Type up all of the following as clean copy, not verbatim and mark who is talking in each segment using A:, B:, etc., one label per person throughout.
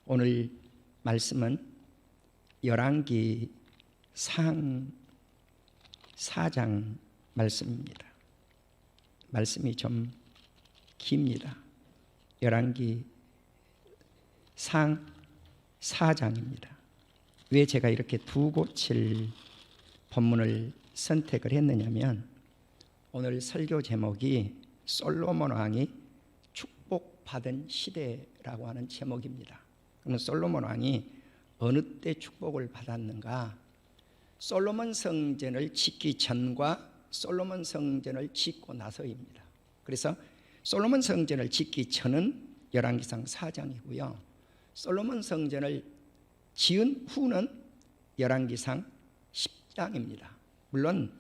A: 오늘 말씀은 열왕기 상 4장 말씀입니다. 말씀이 좀 깁니다. 열왕기 상 4장입니다. 왜 제가 이렇게 두 곳을 본문을 선택을 했느냐면, 오늘 설교 제목이 솔로몬 왕이 축복받은 시대라고 하는 제목입니다. 그러면 솔로몬 왕이 어느 때 축복을 받았는가? 솔로몬 성전을 짓기 전과 솔로몬 성전을 짓고 나서입니다. 그래서 솔로몬 성전을 짓기 전은 열왕기상 4장이고요. 솔로몬 성전을 지은 후는 열왕기상 10장입니다. 물론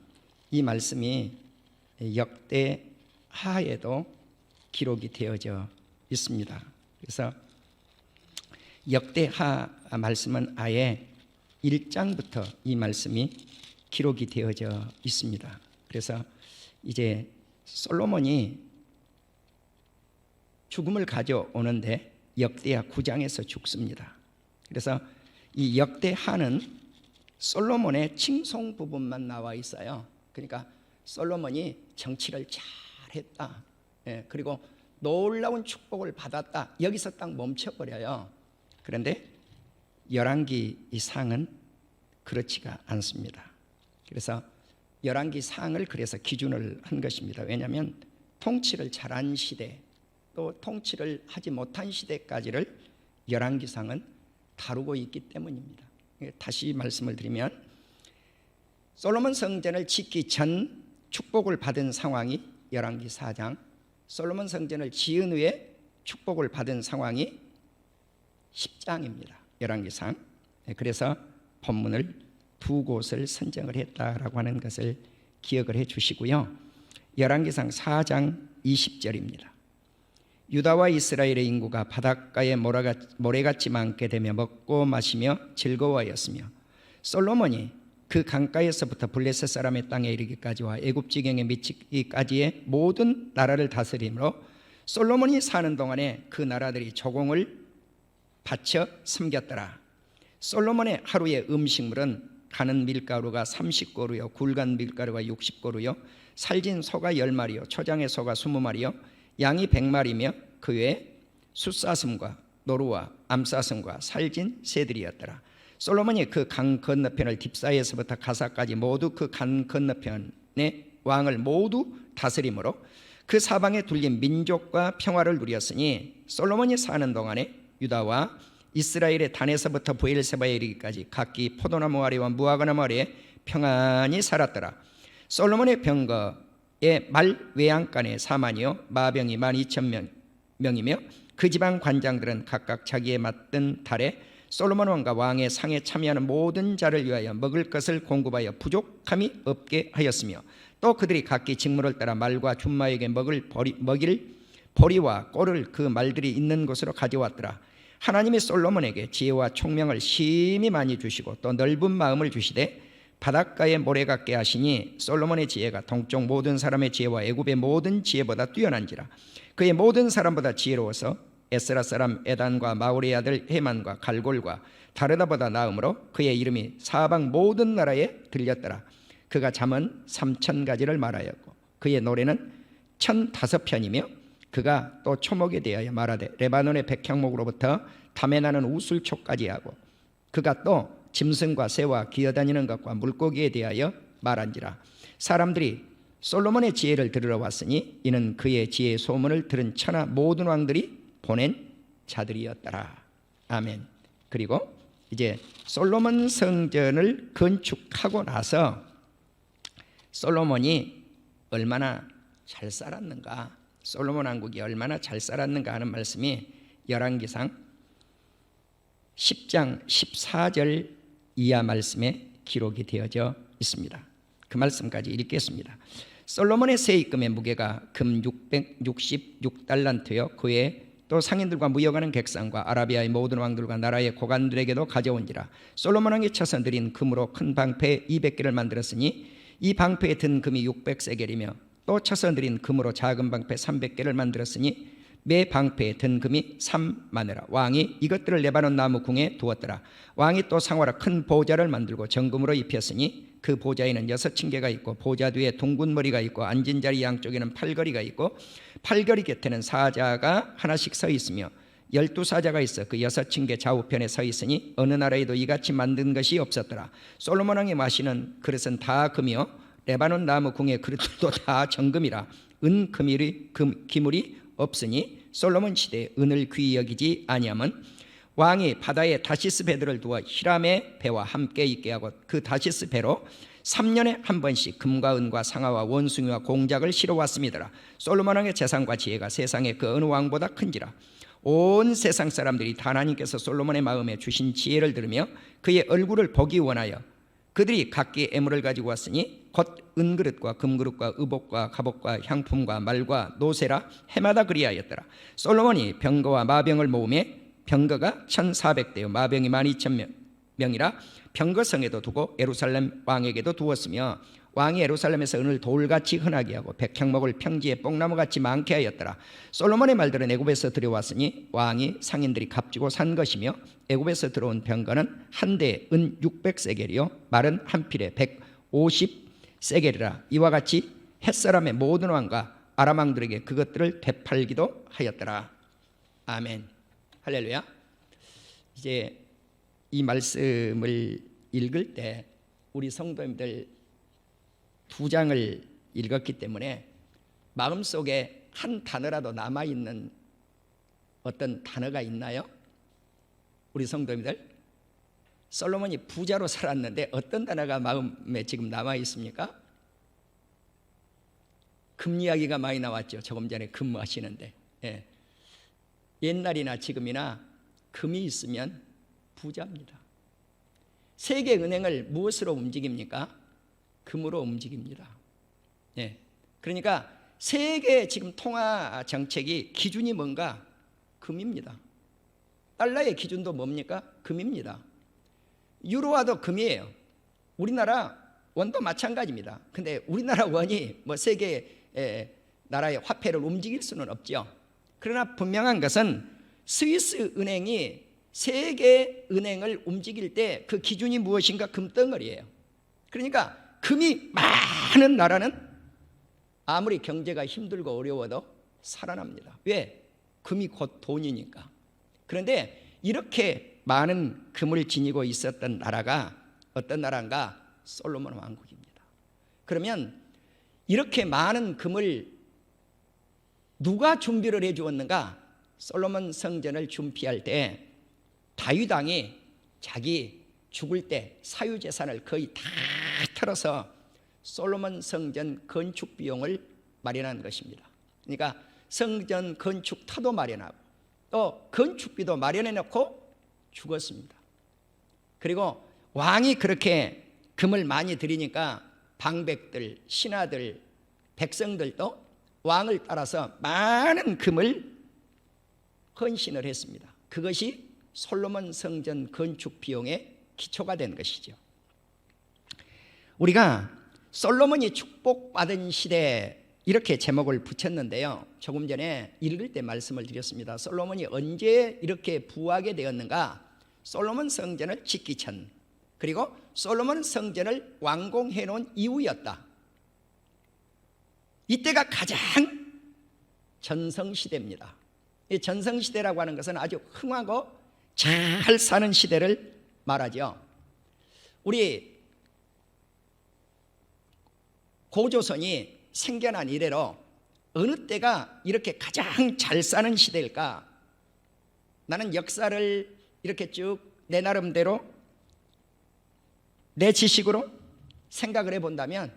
A: 이 말씀이 역대하에도 기록이 되어져 있습니다. 그래서 역대하 말씀은 아예 1장부터 이 말씀이 기록이 되어져 있습니다. 그래서 이제 솔로몬이 죽음을 가져오는데 역대하 9장에서 죽습니다. 그래서 이 역대하는 솔로몬의 칭송 부분만 나와 있어요. 그러니까 솔로몬이 정치를 잘했다, 그리고 놀라운 축복을 받았다, 여기서 딱 멈춰버려요. 그런데 열왕기 이 상은 그렇지가 않습니다. 그래서 열왕기 상을 그래서 기준을 한 것입니다. 왜냐하면 통치를 잘한 시대, 또 통치를 하지 못한 시대까지를 열왕기상은 다루고 있기 때문입니다. 다시 말씀을 드리면, 솔로몬 성전을 짓기 전 축복을 받은 상황이 열왕기 4장, 솔로몬 성전을 지은 후에 축복을 받은 상황이 10장입니다. 열왕기상. 그래서 본문을 두 곳을 선정을 했다라고 하는 것을 기억을 해 주시고요. 열왕기상 4장 20절입니다. 유다와 이스라엘의 인구가 바닷가에 모래같이 많게 되며 먹고 마시며 즐거워하였으며, 솔로몬이 그 강가에서부터 블레셋 사람의 땅에 이르기까지와 애굽 지경에 미치기까지의 모든 나라를 다스림으로 솔로몬이 사는 동안에 그 나라들이 조공을 바쳐 섬겼더라. 솔로몬의 하루의 음식물은 가는 밀가루가 30고루요, 굵은 밀가루가 60고루요, 살진 소가 10마리요, 초장의 소가 20마리요, 양이 100마리며 그 외에 숫사슴과 노루와 암사슴과 살진 새들이었더라. 솔로몬이 그 강 건너편을 딥사에서부터 가사까지 모두 그 강 건너편의 왕을 모두 다스림으로 그 사방에 둘린 민족과 평화를 누렸으니, 솔로몬이 사는 동안에 유다와 이스라엘의 단에서부터 브엘세바에 이르기까지 각기 포도나무 아래와 무화과나무 아래에 평안히 살았더라. 솔로몬의 병거의 말 외양간에 4만이요 마병이 12,000명이며 그 지방 관장들은 각각 자기에 맞든 달에 솔로몬 왕과 왕의 상에 참여하는 모든 자를 위하여 먹을 것을 공급하여 부족함이 없게 하였으며, 또 그들이 각기 직무를 따라 말과 준마에게 먹일 보리와 꼴을 그 말들이 있는 곳으로 가져왔더라. 하나님이 솔로몬에게 지혜와 총명을 심히 많이 주시고 또 넓은 마음을 주시되 바닷가에 모래 같게 하시니, 솔로몬의 지혜가 동쪽 모든 사람의 지혜와 애굽의 모든 지혜보다 뛰어난지라. 그의 모든 사람보다 지혜로워서 에스라 사람 에단과 마울의 아들 헤만과 갈골과 다르다보다 나음으로 그의 이름이 사방 모든 나라에 들렸더라. 그가 잠언 3,000가지를 말하였고 그의 노래는 1,005편이며 그가 또 초목에 대하여 말하되 레바논의 백향목으로부터 담에 나는 우술초까지 하고, 그가 또 짐승과 새와 기어다니는 것과 물고기에 대하여 말한지라. 사람들이 솔로몬의 지혜를 들으러 왔으니 이는 그의 지혜의 소문을 들은 천하 모든 왕들이 보낸 자들이었더라. 아멘. 그리고 이제 솔로몬 성전을 건축하고 나서 솔로몬이 얼마나 잘 살았는가, 솔로몬 왕국이 얼마나 잘 살았는가 하는 말씀이 열왕기상 10장 14절 이하 말씀에 기록이 되어져 있습니다. 그 말씀까지 읽겠습니다. 솔로몬의 세입금의 무게가 금 666달란트요 그에 또 상인들과 무역하는 객상과 아라비아의 모든 왕들과 나라의 고관들에게도 가져온지라. 솔로몬 왕이 쳐서 드린 금으로 큰 방패 200개를 만들었으니 이 방패에 든 금이 600세겔이며 또 쳐서 드린 금으로 작은 방패 300개를 만들었으니 매 방패에 든 금이 3마느라. 왕이 이것들을 레바논 나무 궁에 두었더라. 왕이 또 상화라 큰 보좌를 만들고 정금으로 입혔으니 그 보좌에는 6층계가 있고 보좌 뒤에 둥근 머리가 있고 앉은 자리 양쪽에는 팔걸이가 있고 팔걸이 곁에는 사자가 하나씩 서 있으며 12사자가 있어 그 6층계 좌우편에 서 있으니 어느 나라에도 이같이 만든 것이 없었더라. 솔로몬 왕이 마시는 그릇은 다 금이요 레바논 나무 궁의 그릇도 다 정금이라. 은 기물이 없으니 솔로몬 시대에 은을 귀히 여기지 아니함은 왕이 바다에 다시스 배들을 두어 히람의 배와 함께 있게 하고 그 다시스 배로 3년에 한 번씩 금과 은과 상아와 원숭이와 공작을 실어 왔습니다. 솔로몬 왕의 재산과 지혜가 세상의 그 어느 왕보다 큰지라. 온 세상 사람들이 다 하나님께서 솔로몬의 마음에 주신 지혜를 들으며 그의 얼굴을 보기 원하여 그들이 각기 애물을 가지고 왔으니 곧 은그릇과 금그릇과 의복과 갑옷과 향품과 말과 노새라 해마다 그리하였더라. 솔로몬이 병거와 마병을 모으매 병거가 1400대요 마병이 12000명이라 병거성에도 두고 예루살렘 왕에게도 두었으며 왕이 예루살렘에서 은을 돌같이 흔하게 하고 백향목을 평지에 뽕나무같이 많게 하였더라. 솔로몬의 말들은 애굽에서 들여왔으니 왕이 상인들이 값주고 산 것이며 애굽에서 들어온 병거는 한 대에 은 600세겔이요 말은 한 필에 150세겔이라. 이와 같이 햇사람의 모든 왕과 아람 왕들에게 그것들을 되팔기도 하였더라. 아멘. 할렐루야. 이제 이 말씀을 읽을 때 우리 성도님들 2장을 읽었기 때문에 마음속에 한 단어라도 남아있는 어떤 단어가 있나요? 우리 성도님들 솔로몬이 부자로 살았는데 어떤 단어가 마음에 지금 남아있습니까? 금 이야기가 많이 나왔죠. 조금 전에 근무하시는데 예. 옛날이나 지금이나 금이 있으면 부자입니다. 세계 은행을 무엇으로 움직입니까? 금으로 움직입니다. 예. 그러니까 세계 지금 통화 정책이 기준이 뭔가? 금입니다. 달러의 기준도 뭡니까? 금입니다. 유로화도 금이에요. 우리나라 원도 마찬가지입니다. 근데 우리나라 원이 뭐 세계 나라의 화폐를 움직일 수는 없죠. 그러나 분명한 것은 스위스 은행이 세계 은행을 움직일 때 그 기준이 무엇인가? 금덩어리예요. 그러니까 금이 많은 나라는 아무리 경제가 힘들고 어려워도 살아납니다. 왜? 금이 곧 돈이니까. 그런데 이렇게 많은 금을 지니고 있었던 나라가 어떤 나라인가? 솔로몬 왕국입니다. 그러면 이렇게 많은 금을 누가 준비를 해 주었는가? 솔로몬 성전을 준비할 때 다윗 왕이 자기 죽을 때 사유재산을 거의 다 털어서 솔로몬 성전 건축 비용을 마련한 것입니다. 그러니까 성전 건축 터도 마련하고 또 건축비도 마련해 놓고 죽었습니다. 그리고 왕이 그렇게 금을 많이 들이니까 방백들, 신하들, 백성들도 왕을 따라서 많은 금을 헌신을 했습니다. 그것이 솔로몬 성전 건축 비용의 기초가 된 것이죠. 우리가 솔로몬이 축복받은 시대 이렇게 제목을 붙였는데요. 조금 전에 읽을 때 말씀을 드렸습니다. 솔로몬이 언제 이렇게 부하게 되었는가? 솔로몬 성전을 짓기 전 그리고 솔로몬 성전을 완공해 놓은 이후였다. 이때가 가장 전성시대입니다. 이 전성시대라고 하는 것은 아주 흥하고 잘 사는 시대를 말하죠. 우리 고조선이 생겨난 이래로 어느 때가 이렇게 가장 잘 사는 시대일까? 나는 역사를 이렇게 쭉 내 나름대로 내 지식으로 생각을 해본다면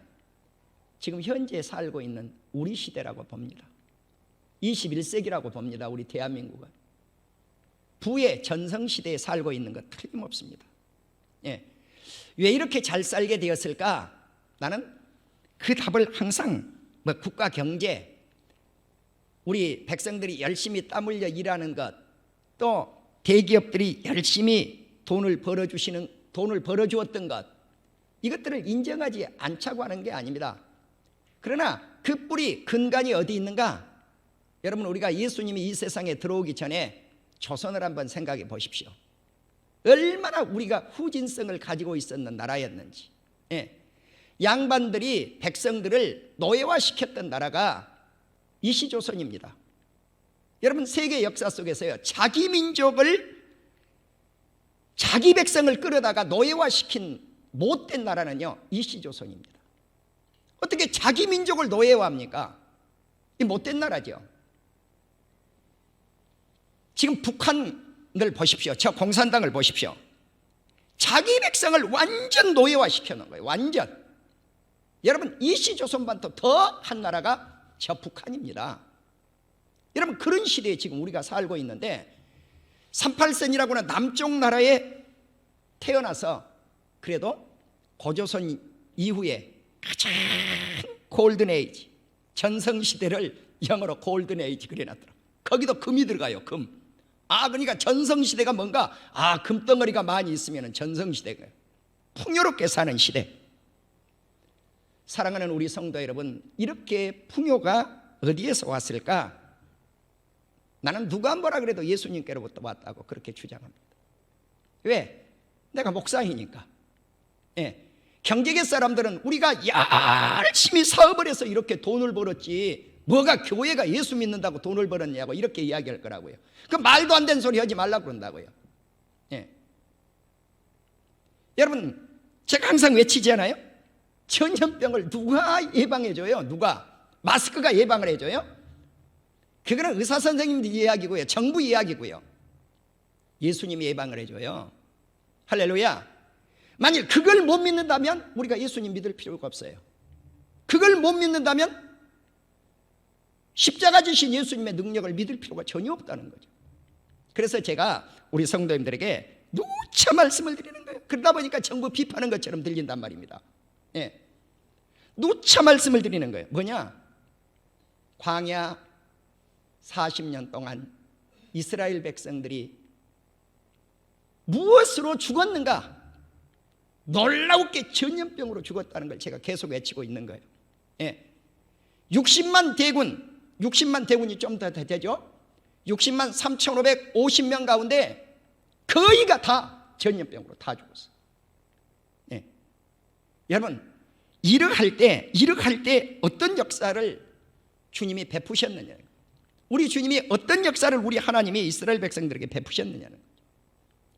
A: 지금 현재 살고 있는 우리 시대라고 봅니다. 21세기라고 봅니다. 우리 대한민국은 부의 전성시대에 살고 있는 것 틀림없습니다. 예. 왜 이렇게 잘 살게 되었을까? 나는 그 답을 항상 뭐 국가 경제, 우리 백성들이 열심히 땀 흘려 일하는 것, 또 대기업들이 열심히 돈을 벌어주었던 것, 이것들을 인정하지 않자고 하는 게 아닙니다. 그러나 그 뿌리 근간이 어디 있는가? 여러분, 우리가 예수님이 이 세상에 들어오기 전에 조선을 한번 생각해 보십시오. 얼마나 우리가 후진성을 가지고 있었는 나라였는지. 예. 양반들이 백성들을 노예화시켰던 나라가 이시조선입니다. 여러분, 세계 역사 속에서요, 자기 민족을, 자기 백성을 끌어다가 노예화시킨 못된 나라는요, 이시조선입니다. 어떻게 자기 민족을 노예화합니까? 이 못된 나라죠. 지금 북한을 보십시오. 저 공산당을 보십시오. 자기 백성을 완전 노예화 시켜놓은 거예요. 완전. 여러분, 이시조선보다 더 한 나라가 저 북한입니다. 여러분, 그런 시대에 지금 우리가 살고 있는데 38선이라고 하는 남쪽 나라에 태어나서 그래도 고조선 이후에 가장 골든 에이지, 전성시대를 영어로 골든 에이지 그려놨더라고요. 거기도 금이 들어가요. 금. 그러니까 전성시대가 뭔가, 금덩어리가 많이 있으면 전성시대가 풍요롭게 사는 시대. 사랑하는 우리 성도 여러분, 이렇게 풍요가 어디에서 왔을까? 나는 누가 뭐라 그래도 예수님께로부터 왔다고 그렇게 주장합니다. 왜? 내가 목사이니까. 예. 경제계 사람들은 우리가 열심히 사업을 해서 이렇게 돈을 벌었지, 뭐가 교회가 예수 믿는다고 돈을 벌었냐고 이렇게 이야기할 거라고요. 그 말도 안 되는 소리 하지 말라고 그런다고요. 예. 여러분, 제가 항상 외치지 않아요? 전염병을 누가 예방해줘요? 누가? 마스크가 예방을 해줘요? 그거는 의사 선생님들 이야기고요, 정부 이야기고요. 예수님이 예방을 해줘요. 할렐루야. 만일 그걸 못 믿는다면 우리가 예수님 믿을 필요가 없어요. 그걸 못 믿는다면 십자가 지신 예수님의 능력을 믿을 필요가 전혀 없다는 거죠. 그래서 제가 우리 성도님들에게 누차 말씀을 드리는 거예요. 그러다 보니까 정부 비판하는 것처럼 들린단 말입니다. 예. 누차 말씀을 드리는 거예요. 뭐냐? 광야 40년 동안 이스라엘 백성들이 무엇으로 죽었는가? 놀라우게 전염병으로 죽었다는 걸 제가 계속 외치고 있는 거예요. 예. 60만 대군이 좀 더 되죠? 60만 3,550명 가운데 거의가 다 전염병으로 다 죽었어요. 예. 여러분, 이러할 때 어떤 역사를 주님이 베푸셨느냐? 우리 주님이 어떤 역사를 우리 하나님이 이스라엘 백성들에게 베푸셨느냐는 거죠.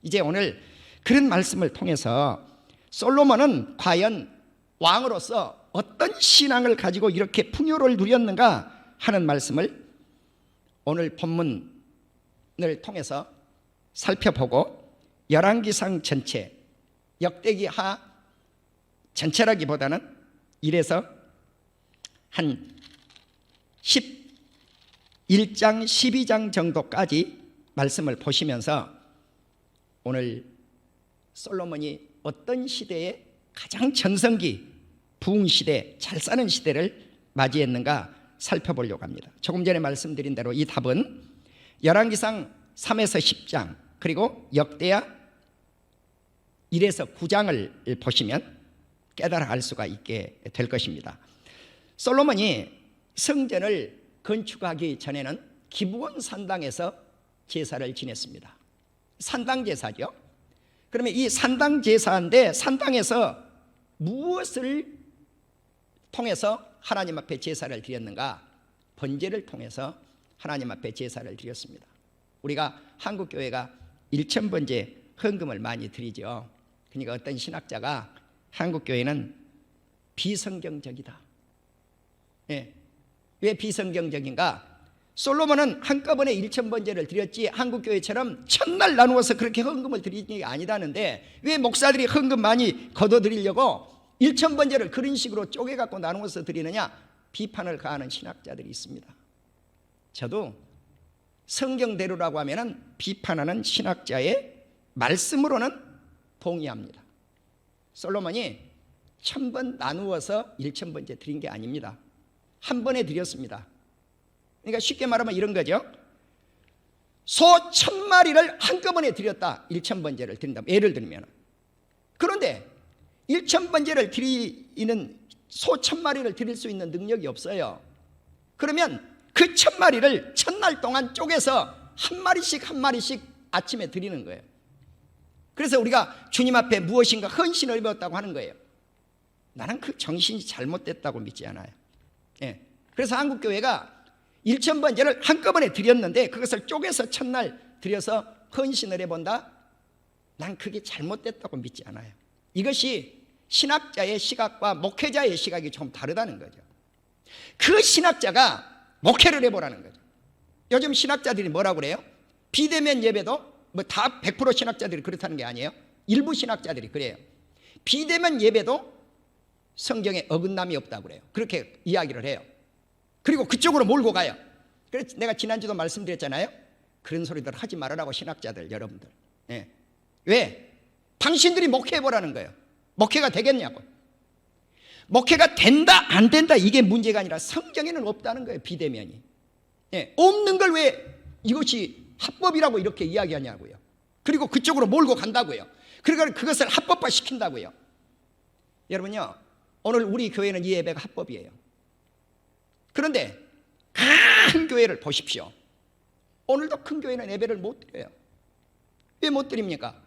A: 이제 오늘 그런 말씀을 통해서 솔로몬은 과연 왕으로서 어떤 신앙을 가지고 이렇게 풍요를 누렸는가 하는 말씀을 오늘 본문을 통해서 살펴보고, 열왕기상 전체, 역대기하 전체라기보다는 이래서 한 11장 12장 정도까지 말씀을 보시면서 오늘 솔로몬이 어떤 시대에 가장 전성기, 부흥시대, 잘 사는 시대를 맞이했는가 살펴보려고 합니다. 조금 전에 말씀드린 대로 이 답은 열왕기상 3에서 10장 그리고 역대하 1에서 9장을 보시면 깨달아 알 수가 있게 될 것입니다. 솔로몬이 성전을 건축하기 전에는 기브온 산당에서 제사를 지냈습니다. 산당 제사죠. 그러면 이 산당 제사인데 산당에서 무엇을 통해서 하나님 앞에 제사를 드렸는가? 번제를 통해서 하나님 앞에 제사를 드렸습니다. 우리가 한국 교회가 1,000번제 헌금을 많이 드리죠. 그러니까 어떤 신학자가 한국 교회는 비성경적이다. 예. 왜 비성경적인가? 솔로몬은 한꺼번에 1,000번제를 드렸지 한국 교회처럼 첫날 나누어서 그렇게 헌금을 드리는 게 아니다는데 왜 목사들이 헌금 많이 걷어드리려고 1,000번제를 그런 식으로 쪼개갖고 나누어서 드리느냐? 비판을 가하는 신학자들이 있습니다. 저도 성경대로라고 하면은 비판하는 신학자의 말씀으로는 동의합니다. 솔로몬이 1,000번 나누어서 1,000번제 드린 게 아닙니다. 한 번에 드렸습니다. 그러니까 쉽게 말하면 이런 거죠. 소 1,000마리를 한꺼번에 드렸다. 1,000번제를 드린다. 예를 들면. 그런데 1,000번제를 드리는 소 1,000마리를 드릴 수 있는 능력이 없어요. 그러면 그 1000마리를 첫날 동안 쪼개서 한 마리씩 아침에 드리는 거예요. 그래서 우리가 주님 앞에 무엇인가 헌신을 입었다고 하는 거예요. 나는 그 정신이 잘못됐다고 믿지 않아요. 예. 그래서 한국교회가 1000번제를 한꺼번에 드렸는데 그것을 쪼개서 첫날 드려서 헌신을 해본다? 난 그게 잘못됐다고 믿지 않아요. 이것이 신학자의 시각과 목회자의 시각이 좀 다르다는 거죠. 그 신학자가 목회를 해보라는 거죠. 요즘 신학자들이 뭐라고 그래요? 비대면 예배도 뭐 다 100% 신학자들이 그렇다는 게 아니에요. 일부 신학자들이 그래요. 비대면 예배도 성경에 어긋남이 없다고 그래요. 그렇게 이야기를 해요. 그리고 그쪽으로 몰고 가요. 그래서 내가 지난주도 말씀드렸잖아요. 그런 소리들 하지 말으라고 신학자들 여러분들. 예. 왜? 당신들이 목회해보라는 거예요. 목회가 되겠냐고. 목회가 된다 안 된다 이게 문제가 아니라 성경에는 없다는 거예요. 비대면이. 예. 없는 걸 왜 이것이 합법이라고 이렇게 이야기하냐고요. 그리고 그쪽으로 몰고 간다고요. 그러니까 그것을 합법화 시킨다고요. 여러분요, 오늘 우리 교회는 이 예배가 합법이에요. 그런데 큰 교회를 보십시오. 오늘도 큰 교회는 예배를 못 드려요. 왜 못 드립니까?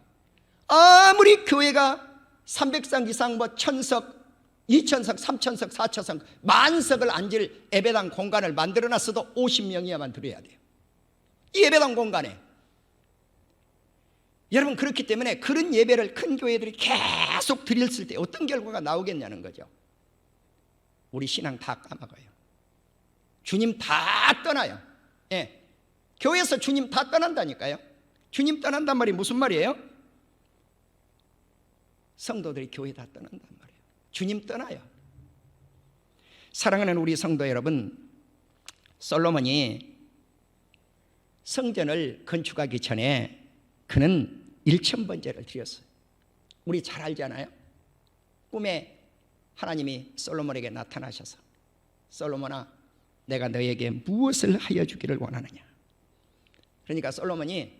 A: 아무리 교회가 300석 이상 뭐 1000석, 2000석, 3000석, 4000석, 만석을 앉을 예배당 공간을 만들어놨어도 50명이야만 들어야 돼요. 이 예배당 공간에. 여러분, 그렇기 때문에 그런 예배를 큰 교회들이 계속 드렸을 때 어떤 결과가 나오겠냐는 거죠. 우리 신앙 다 까먹어요. 주님 다 떠나요. 예. 교회에서 주님 다 떠난다니까요. 주님 떠난단 말이 무슨 말이에요? 성도들이 교회 다 떠난단 말이에요. 주님 떠나요. 사랑하는 우리 성도 여러분, 솔로몬이 성전을 건축하기 전에 그는 1000번제를 드렸어요. 우리 잘 알잖아요. 꿈에 하나님이 솔로몬에게 나타나셔서 솔로몬아, 내가 너에게 무엇을 하여 주기를 원하느냐. 그러니까 솔로몬이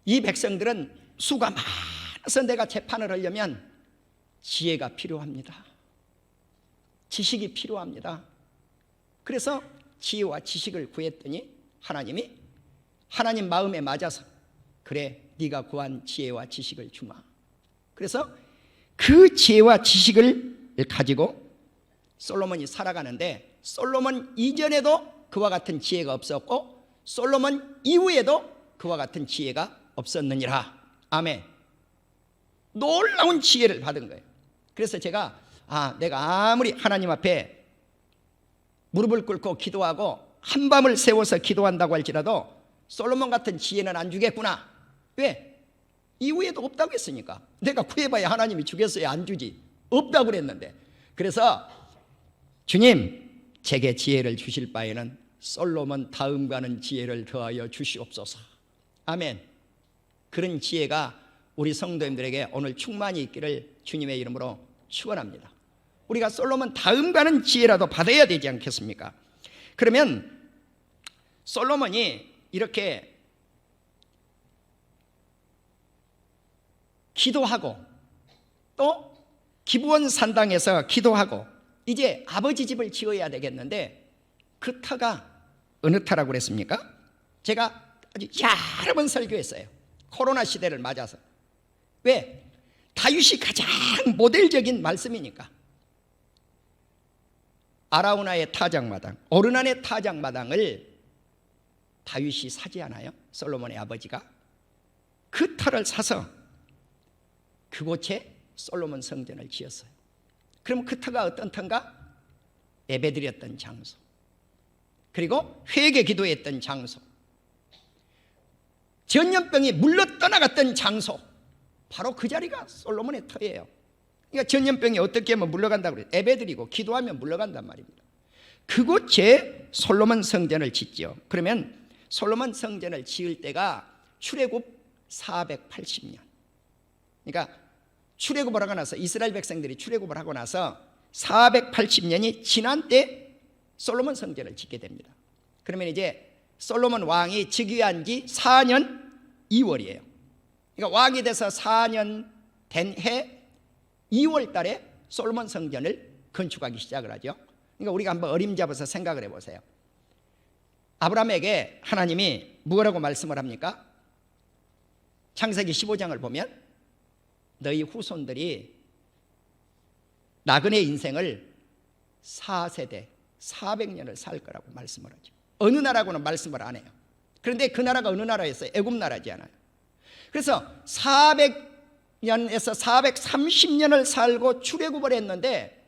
A: 이 백성들은 수가 많아서 내가 재판을 하려면 지혜가 필요합니다. 지식이 필요합니다. 그래서 지혜와 지식을 구했더니 하나님이 하나님 마음에 맞아서 그래, 네가 구한 지혜와 지식을 주마. 그래서 그 지혜와 지식을 가지고 솔로몬이 살아가는데, 솔로몬 이전에도 그와 같은 지혜가 없었고 솔로몬 이후에도 그와 같은 지혜가 없었느니라. 아멘. 놀라운 지혜를 받은 거예요. 그래서 제가 내가 아무리 하나님 앞에 무릎을 꿇고 기도하고 한밤을 새워서 기도한다고 할지라도 솔로몬 같은 지혜는 안 주겠구나. 왜? 이후에도 없다고 했으니까. 내가 구해봐야 하나님이 주겠어요? 안 주지. 없다고 그랬는데. 그래서 주님, 제게 지혜를 주실 바에는 솔로몬 다음과는 지혜를 더하여 주시옵소서. 아멘. 그런 지혜가 우리 성도님들에게 오늘 충만히 있기를 주님의 이름으로 축원합니다. 우리가 솔로몬 다음과는 지혜라도 받아야 되지 않겠습니까? 그러면 솔로몬이 이렇게 기도하고 또 기브온 산당에서 기도하고 이제 아버지 집을 지어야 되겠는데, 그 터가 어느 터라고 그랬습니까? 제가 아주 여러 번 설교했어요. 코로나 시대를 맞아서. 왜? 다윗이 가장 모델적인 말씀이니까. 아라우나의 타작마당, 오르난의 타작마당을 다윗이 사지 않아요? 솔로몬의 아버지가. 그 터를 사서 그곳에 솔로몬 성전을 지었어요. 그럼 그 터가 어떤 터인가? 예배드렸던 장소, 그리고 회개 기도했던 장소, 전염병이 물러 떠나갔던 장소, 바로 그 자리가 솔로몬의 터예요. 그러니까 전염병이 어떻게 하면 물러간다고 그래요? 예배드리고 기도하면 물러간단 말입니다. 그곳에 솔로몬 성전을 짓죠. 그러면 솔로몬 성전을 지을 때가 출애굽 480년. 그러니까 출애굽을 하고 나서, 이스라엘 백성들이 출애굽을 하고 나서 480년이 지난 때 솔로몬 성전을 짓게 됩니다. 그러면 이제 솔로몬 왕이 즉위한 지 4년 2월이에요. 그러니까 왕이 돼서 4년 된 해 2월 달에 솔로몬 성전을 건축하기 시작을 하죠. 그러니까 우리가 한번 어림잡아서 생각을 해보세요. 아브라함에게 하나님이 뭐라고 말씀을 합니까? 창세기 15장을 보면 너희 후손들이 나그네 인생을 4세대 400년을 살 거라고 말씀을 하죠. 어느 나라고는 말씀을 안 해요. 그런데 그 나라가 어느 나라였어요? 애굽 나라지 않아요. 그래서 400년에서 430년을 살고 출애굽을 했는데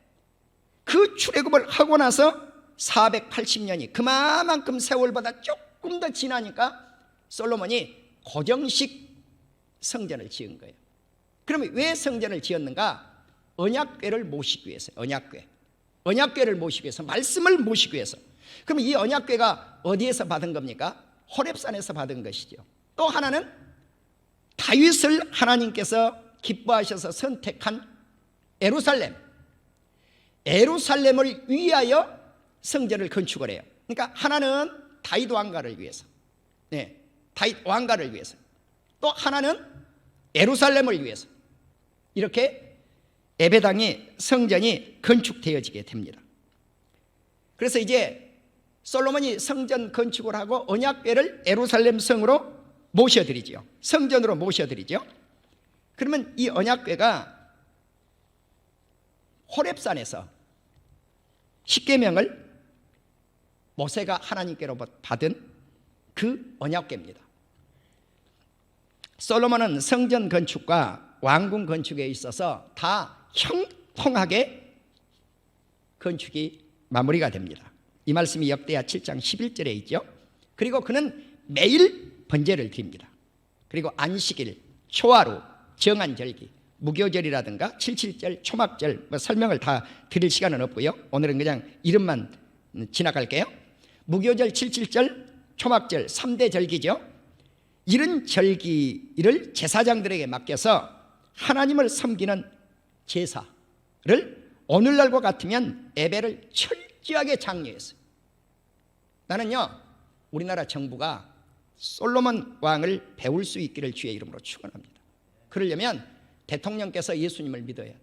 A: 그 출애굽을 하고 나서 480년이 그만큼 세월보다 조금 더 지나니까 솔로몬이 고정식 성전을 지은 거예요. 그러면 왜 성전을 지었는가? 언약궤를 모시기 위해서. 언약궤를 모시기 위해서, 말씀을 모시기 위해서. 그럼 이 언약궤가 어디에서 받은 겁니까? 호렙산에서 받은 것이죠. 또 하나는 다윗을 하나님께서 기뻐하셔서 선택한 에루살렘을 위하여 성전을 건축을 해요. 그러니까 하나는 다윗 왕가를 위해서, 다윗 왕가를 위해서, 또 하나는 에루살렘을 위해서, 이렇게 에베당이 성전이 건축되어지게 됩니다. 그래서 이제 솔로몬이 성전 건축을 하고 언약궤를 에루살렘 성으로 모셔드리죠. 성전으로 모셔드리죠. 그러면 이 언약궤가 호렙산에서 십계명을 모세가 하나님께로부터 받은 그 언약궤입니다. 솔로몬은 성전 건축과 왕궁 건축에 있어서 다 형통하게 건축이 마무리가 됩니다. 이 말씀이 역대하 7장 11절에 있죠. 그리고 그는 매일 번제를 드립니다. 그리고 안식일, 초하루, 정한절기, 무교절이라든가 77절, 초막절, 설명을 다 드릴 시간은 없고요. 오늘은 그냥 이름만 지나갈게요. 무교절, 77절, 초막절 3대 절기죠. 이런 절기를 제사장들에게 맡겨서 하나님을 섬기는 제사를 오늘날과 같으면 예배를 철저하게 장려했어요. 나는요, 우리나라 정부가 솔로몬 왕을 배울 수 있기를 주의 이름으로 축원합니다. 그러려면 대통령께서 예수님을 믿어야 돼요.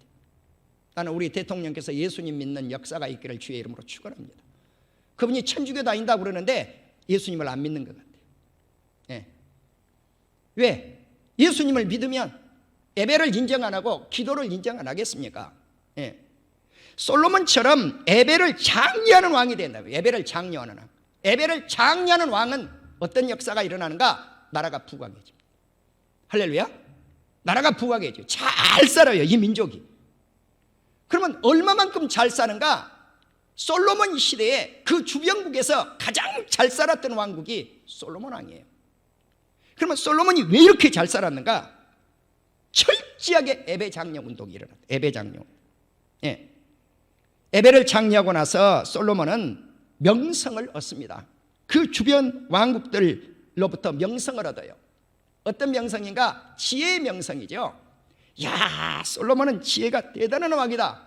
A: 나는 우리 대통령께서 예수님 믿는 역사가 있기를 주의 이름으로 축원합니다. 그분이 천주교 다닌다고 그러는데 예수님을 안 믿는 것 같아요. 왜? 예수님을 믿으면 예배를 인정 안 하고 기도를 인정 안 하겠습니까? 솔로몬처럼 예배를 장려하는 왕이 된다고요. 예배를 장려하는 왕. 예배를 장려하는 왕은 어떤 역사가 일어나는가? 나라가 부강해집니다. 할렐루야. 나라가 부강해져요. 잘 살아요, 이 민족이. 그러면 얼마만큼 잘 사는가? 솔로몬 시대에 그 주변국에서 가장 잘 살았던 왕국이 솔로몬 왕이에요. 그러면 솔로몬이 왜 이렇게 잘 살았는가? 철저하게 예배 장려 운동이 일어났다. 예배 장려. 예배를 장려하고 나서 솔로몬은 명성을 얻습니다. 그 주변 왕국들로부터 명성을 얻어요. 어떤 명성인가? 지혜의 명성이죠. 야, 솔로몬은 지혜가 대단한 왕이다.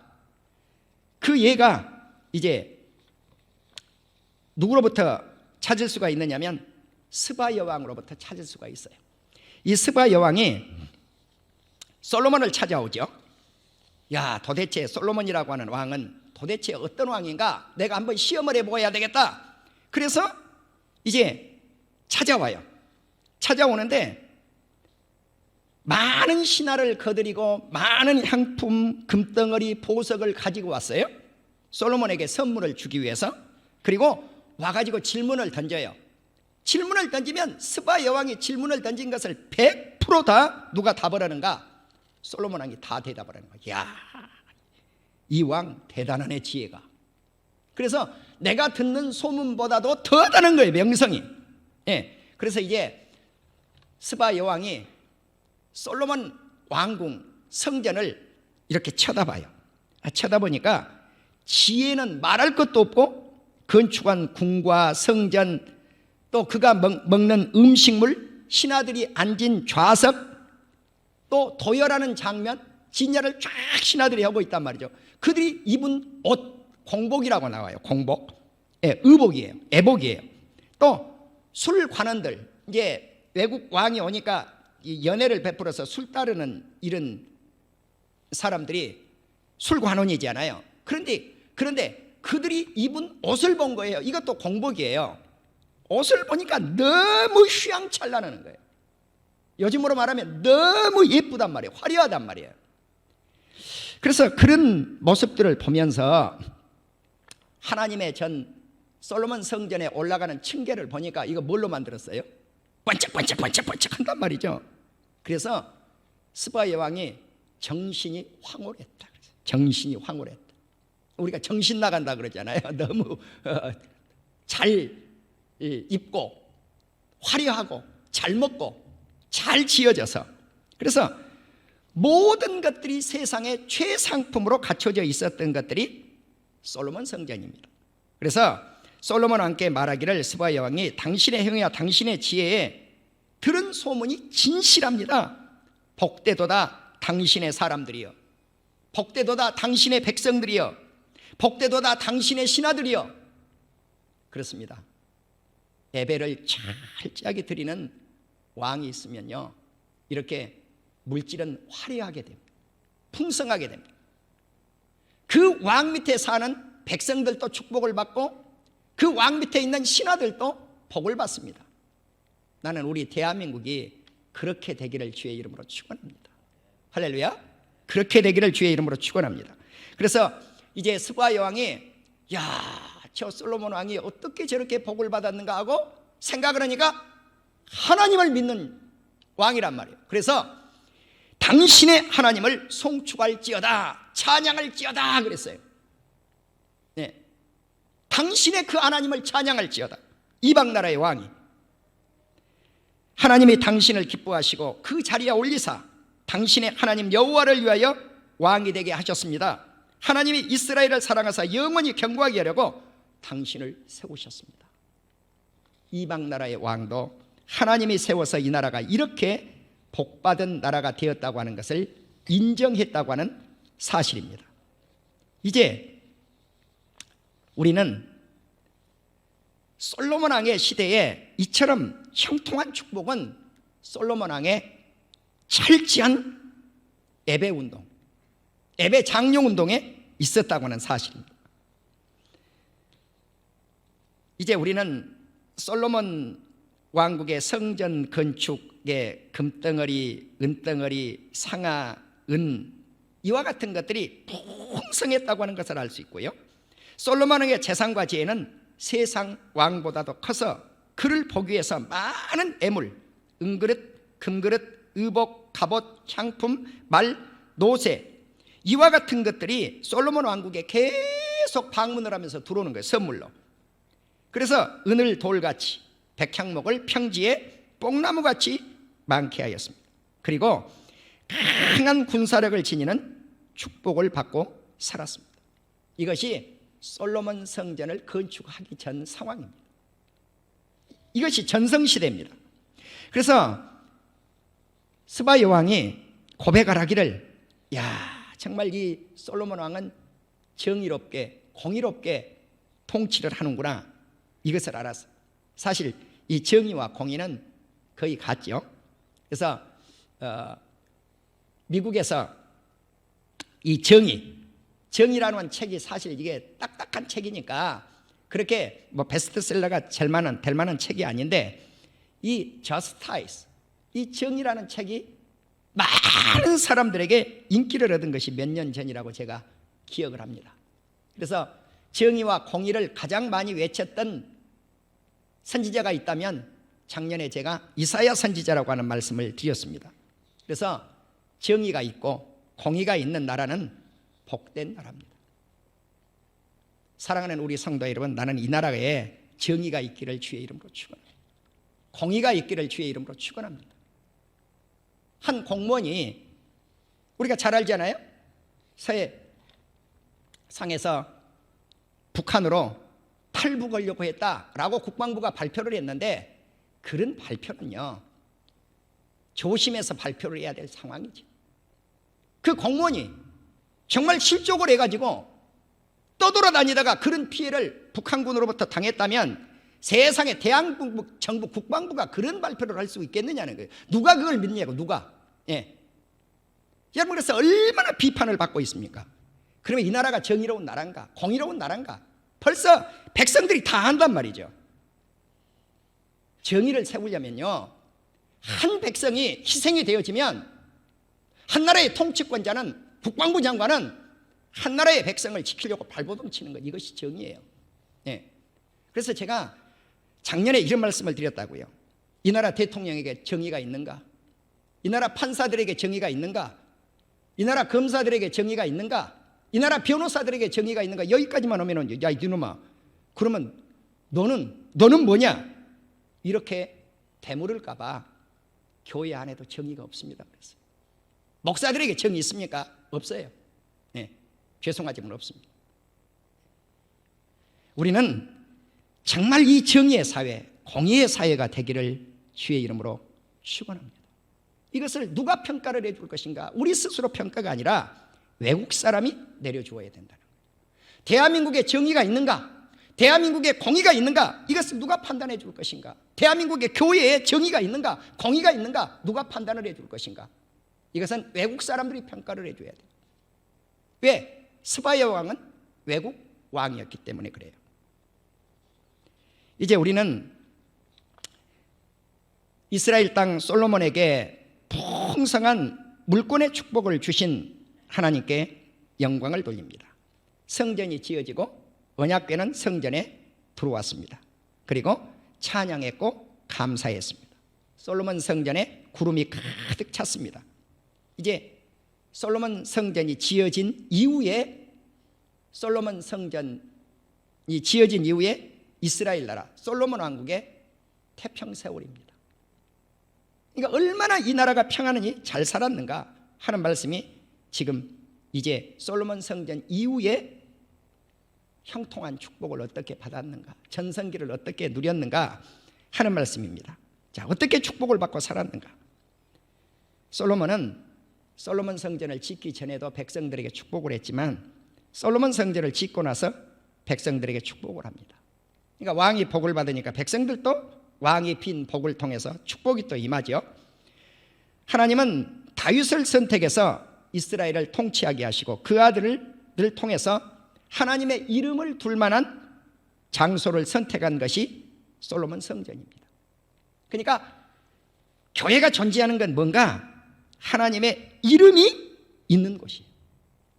A: 그 예가 이제 누구로부터 찾을 수가 있느냐면 스바 여왕으로부터 찾을 수가 있어요. 이 스바 여왕이 솔로몬을 찾아오죠. 야, 도대체 솔로몬이라고 하는 왕은 도대체 어떤 왕인가? 내가 한번 시험을 해보아야 되겠다. 그래서 이제 찾아와요. 찾아오는데 많은 신하를 거느리고 많은 향품, 금덩어리, 보석을 가지고 왔어요. 솔로몬에게 선물을 주기 위해서. 그리고 와가지고 질문을 던져요. 질문을 던지면 스바 여왕이 질문을 던진 것을 100% 다 누가 답을 하는가? 솔로몬 왕이 다 대답을 하는 거야. 야, 이 왕 대단하네, 지혜가. 그래서 내가 듣는 소문보다도 더 다른 거예요, 명성이. 그래서 이제 스바 여왕이 솔로몬 왕궁 성전을 이렇게 쳐다봐요. 쳐다보니까 지혜는 말할 것도 없고 건축한 궁과 성전, 또 그가 먹는 음식물, 신하들이 앉은 좌석, 또 도열하는 장면, 진야를 쫙 신하들이 하고 있단 말이죠. 그들이 입은 옷, 공복이라고 나와요. 공복. 의복이에요. 애복이에요. 또 술 관원들, 이제 외국 왕이 오니까 연회를 베풀어서 술 따르는 이런 사람들이 술 관원이잖아요. 그런데 그들이 입은 옷을 본 거예요. 이것도 공복이에요. 옷을 보니까 너무 휘황찬란하는 거예요. 요즘으로 말하면 너무 예쁘단 말이에요. 화려하단 말이에요. 그래서 그런 모습들을 보면서 하나님의 전 솔로몬 성전에 올라가는 층계를 보니까 이거 뭘로 만들었어요? 번쩍번쩍 한단 말이죠. 그래서 스바 여왕이 정신이 황홀했다. 정신이 황홀했다. 우리가 정신 나간다 그러잖아요. 너무 잘 입고 화려하고 잘 먹고 잘 지어져서. 그래서 모든 것들이 세상의 최상품으로 갖춰져 있었던 것들이 솔로몬 성전입니다. 그래서 솔로몬과 함께 말하기를 스바 여왕이 당신의 행위와 당신의 지혜에 들은 소문이 진실합니다. 복되도다 당신의 사람들이여, 복되도다 당신의 백성들이여, 복되도다 당신의 신하들이여. 그렇습니다. 예배를 철저하게 드리는 왕이 있으면요, 이렇게 물질은 화려하게 됩니다. 풍성하게 됩니다. 그 왕 밑에 사는 백성들도 축복을 받고 그 왕 밑에 있는 신하들도 복을 받습니다. 나는 우리 대한민국이 그렇게 되기를 주의 이름으로 축원합니다. 할렐루야. 그렇게 되기를 주의 이름으로 축원합니다. 그래서 이제 스바 여왕이 저 솔로몬 왕이 어떻게 저렇게 복을 받았는가 하고 생각을 하니까 하나님을 믿는 왕이란 말이에요. 그래서 당신의 하나님을 송축할지어다, 찬양할지어다 그랬어요. 네. 당신의 그 하나님을 찬양할지어다. 이방 나라의 왕이 하나님이 당신을 기뻐하시고 그 자리에 올리사 당신의 하나님 여호와를 위하여 왕이 되게 하셨습니다. 하나님이 이스라엘을 사랑하사 영원히 경고하게 하려고 당신을 세우셨습니다. 이방 나라의 왕도 하나님이 세워서 이 나라가 이렇게 복받은 나라가 되었다고 하는 것을 인정했다고 하는 사실입니다. 이제 우리는 솔로몬 왕의 시대에 이처럼 형통한 축복은 솔로몬 왕의 철저한 예배 운동, 예배 장려 운동에 있었다고 하는 사실입니다. 이제 우리는 솔로몬 왕국의 성전 건축의 금덩어리, 은덩어리, 상아, 은 이와 같은 것들이 풍성했다고 하는 것을 알 수 있고요, 솔로몬 왕의 재산과 지혜는 세상 왕보다도 커서 그를 보기 위해서 많은 애물, 은그릇, 금그릇, 의복, 갑옷, 향품, 말, 노새 이와 같은 것들이 솔로몬 왕국에 계속 방문을 하면서 들어오는 거예요, 선물로. 그래서 은을 돌같이, 백향목을 평지에 뽕나무같이 많게 하였습니다. 그리고 강한 군사력을 지니는 축복을 받고 살았습니다. 이것이 솔로몬 성전을 건축하기 전 상황입니다. 이것이 전성시대입니다. 그래서 스바 여왕이 고백을 하기를, 정말 이 솔로몬 왕은 정의롭게 공의롭게 통치를 하는구나, 이것을 알았어요. 사실 이 정의와 공의는 거의 같죠. 그래서 미국에서 이 정의라는 책이 사실 이게 딱딱한 책이니까 그렇게 뭐 베스트셀러가 될 만한 책이 아닌데, 이 저스타이스, 이 정의라는 책이 많은 사람들에게 인기를 얻은 것이 몇 년 전이라고 제가 기억을 합니다. 그래서 정의와 공의를 가장 많이 외쳤던 선지자가 있다면 작년에 제가 이사야 선지자라고 하는 말씀을 드렸습니다. 그래서 정의가 있고 공의가 있는 나라는 복된 나라입니다. 사랑하는 우리 성도 여러분, 나는 이 나라에 정의가 있기를 주의 이름으로 축원합니다. 공의가 있기를 주의 이름으로 축원합니다. 한 공무원이, 우리가 잘 알잖아요, 서해상에서 북한으로 탈북하려고 했다라고 국방부가 발표를 했는데, 그런 발표는요 조심해서 발표를 해야 될 상황이죠. 그 공무원이 정말 실족을 해가지고 떠돌아다니다가 그런 피해를 북한군으로부터 당했다면 세상에 대한민국 정부 국방부가 그런 발표를 할 수 있겠느냐는 거예요. 누가 그걸 믿냐고, 누가. 여러분, 그래서 얼마나 비판을 받고 있습니까? 그러면 이 나라가 정의로운 나라인가, 공의로운 나라인가? 벌써 백성들이 다 안단 말이죠. 정의를 세우려면요, 한 백성이 희생이 되어지면 한 나라의 통치권자는, 국방부 장관은 한 나라의 백성을 지키려고 발버둥 치는 것, 이것이 정의예요. 예. 그래서 제가 작년에 이런 말씀을 드렸다고요. 이 나라 대통령에게 정의가 있는가? 이 나라 판사들에게 정의가 있는가? 이 나라 검사들에게 정의가 있는가? 이 나라 변호사들에게 정의가 있는가? 여기까지만 오면은, 야 이놈아, 그러면 너는 뭐냐? 이렇게 되물을까 봐 교회 안에도 정의가 없습니다. 그래서 목사들에게 정의 있습니까? 없어요. 네, 죄송하지만 없습니다. 우리는 정말 이 정의의 사회, 공의의 사회가 되기를 주의 이름으로 축원합니다. 이것을 누가 평가를 해줄 것인가? 우리 스스로 평가가 아니라 외국 사람이 내려주어야 된다는 거예요. 대한민국에 정의가 있는가? 대한민국에 공의가 있는가? 이것을 누가 판단해 줄 것인가? 대한민국의 교회에 정의가 있는가? 공의가 있는가? 누가 판단을 해 줄 것인가? 이것은 외국 사람들이 평가를 해줘야 돼요. 왜? 스바야 왕은 외국 왕이었기 때문에 그래요. 이제 우리는 이스라엘 땅 솔로몬에게 풍성한 물권의 축복을 주신 하나님께 영광을 돌립니다. 성전이 지어지고 언약궤는 성전에 들어왔습니다. 그리고 찬양했고 감사했습니다. 솔로몬 성전에 구름이 가득 찼습니다. 이제 솔로몬 성전이 지어진 이후에, 솔로몬 성전이 지어진 이후에 이스라엘 나라 솔로몬 왕국의 태평세월입니다. 그러니까 얼마나 이 나라가 평안히 잘 살았는가 하는 말씀이 지금 이제 솔로몬 성전 이후에 형통한 축복을 어떻게 받았는가, 전성기를 어떻게 누렸는가 하는 말씀입니다. 자, 어떻게 축복을 받고 살았는가? 솔로몬은 솔로몬 성전을 짓기 전에도 백성들에게 축복을 했지만 솔로몬 성전을 짓고 나서 백성들에게 축복을 합니다. 그러니까 왕이 복을 받으니까 백성들도 왕이 빈 복을 통해서 축복이 또 임하죠. 하나님은 다윗을 선택해서 이스라엘을 통치하게 하시고 그 아들을 통해서 하나님의 이름을 둘 만한 장소를 선택한 것이 솔로몬 성전입니다. 그러니까 교회가 존재하는 건 뭔가? 하나님의 이름이 있는 곳이에요.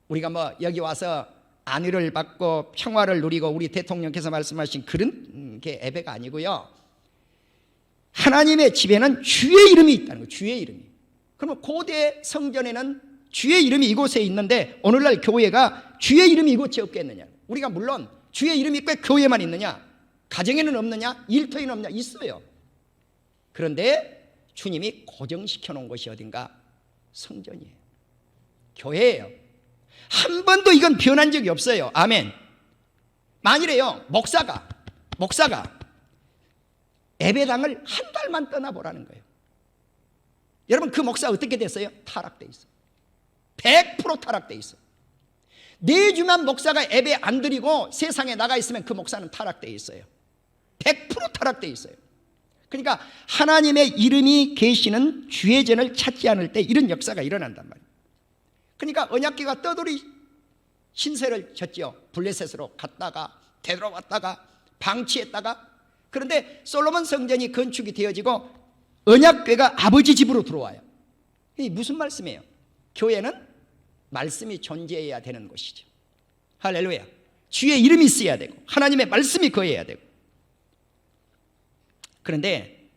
A: 우리가 뭐 여기 와서 안위를 받고 평화를 누리고 우리 대통령께서 말씀하신 그런 게 예배가 아니고요, 하나님의 집에는 주의 이름이 있다는 거예요. 주의 이름이. 그러면 고대 성전에는 주의 이름이 이곳에 있는데 오늘날 교회가 주의 이름이 이곳에 없겠느냐? 우리가 물론 주의 이름이 꽤 교회만 있느냐? 가정에는 없느냐? 일터에는 없느냐? 있어요. 그런데 주님이 고정시켜 놓은 곳이 어딘가? 성전이에요. 교회예요. 한 번도 이건 변한 적이 없어요. 아멘. 만일에요, 목사가 예배당을 한 달만 떠나보라는 거예요. 여러분, 그 목사 어떻게 됐어요? 타락돼 있어요. 100% 타락돼 있어요. 4주만 목사가 예배 안 드리고 세상에 나가 있으면 그 목사는 타락돼 있어요. 100% 타락돼 있어요. 그러니까 하나님의 이름이 계시는 주의전을 찾지 않을 때 이런 역사가 일어난단 말이에요. 그러니까 언약궤가 떠돌이 신세를 졌죠. 블레셋으로 갔다가 되돌아왔다가 방치했다가. 그런데 솔로몬 성전이 건축이 되어지고 언약궤가 아버지 집으로 들어와요. 이게 무슨 말씀이에요? 교회는 말씀이 존재해야 되는 곳이죠. 할렐루야. 주의 이름이 있어야 되고 하나님의 말씀이 거해야 되고. 그런데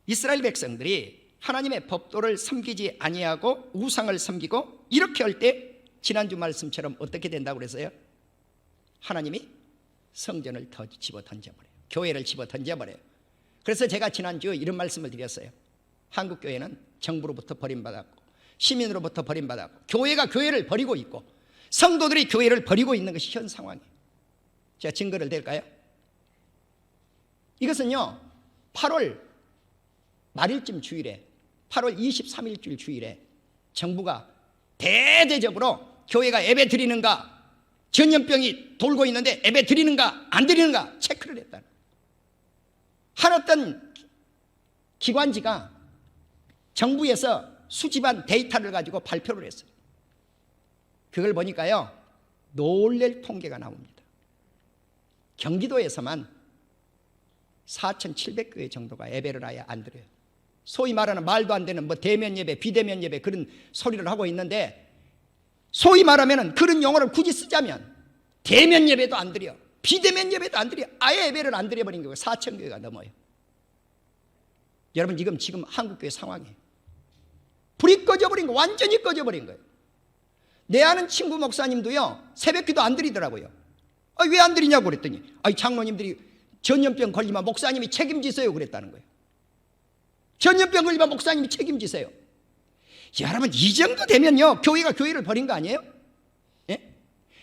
A: 이스라엘 백성들이 하나님의 법도를 섬기지 아니하고 우상을 섬기고 이렇게 할 때 지난주 말씀처럼 어떻게 된다고 그랬어요? 하나님이 성전을 더 집어 던져버려요. 교회를 집어 던져버려요. 그래서 제가 지난주 이런 말씀을 드렸어요. 한국교회는 정부로부터 버림받았고 시민으로부터 버림받았고 교회가 교회를 버리고 있고 성도들이 교회를 버리고 있는 것이 현 상황이에요. 제가 증거를 댈까요? 이것은요, 8월 말일쯤 주일에 8월 23일쯤 주일에 정부가 대대적으로 교회가 예배 드리는가, 전염병이 돌고 있는데 예배 드리는가 안 드리는가 체크를 했다. 한 어떤 기관지가 정부에서 수집한 데이터를 가지고 발표를 했어요. 그걸 보니까요, 놀랄 통계가 나옵니다. 경기도에서만 4,700교회 정도가 예배를 아예 안 드려요. 소위 말하는 말도 안 되는 뭐 대면 예배, 비대면 예배 그런 소리를 하고 있는데, 소위 말하면 그런 용어를 굳이 쓰자면 대면 예배도 안 드려, 비대면 예배도 안 드려, 아예 예배를 안 드려버린 교회가 4,000교회가 넘어요. 여러분, 지금 한국교회 상황이에요. 불이 꺼져버린 거, 완전히 꺼져버린 거예요. 내 아는 친구 목사님도요, 새벽기도 안 드리더라고요. 왜 안 드리냐고 그랬더니, 장로님들이 전염병 걸리면 목사님이 책임지세요 그랬다는 거예요. 전염병 걸리면 목사님이 책임지세요. 여러분, 이 정도 되면요, 교회가 교회를 버린 거 아니에요? 예?